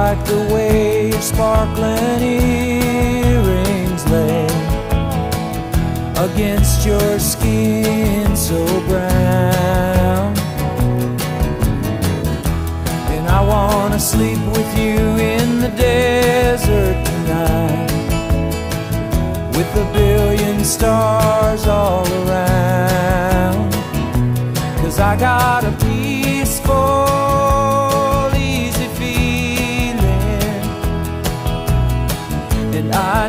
like the way your sparkling earrings lay against your skin so brown. And I wanna sleep with you in the desert tonight, with a billion stars all around. 'Cause I got a peaceful, easy feeling, and I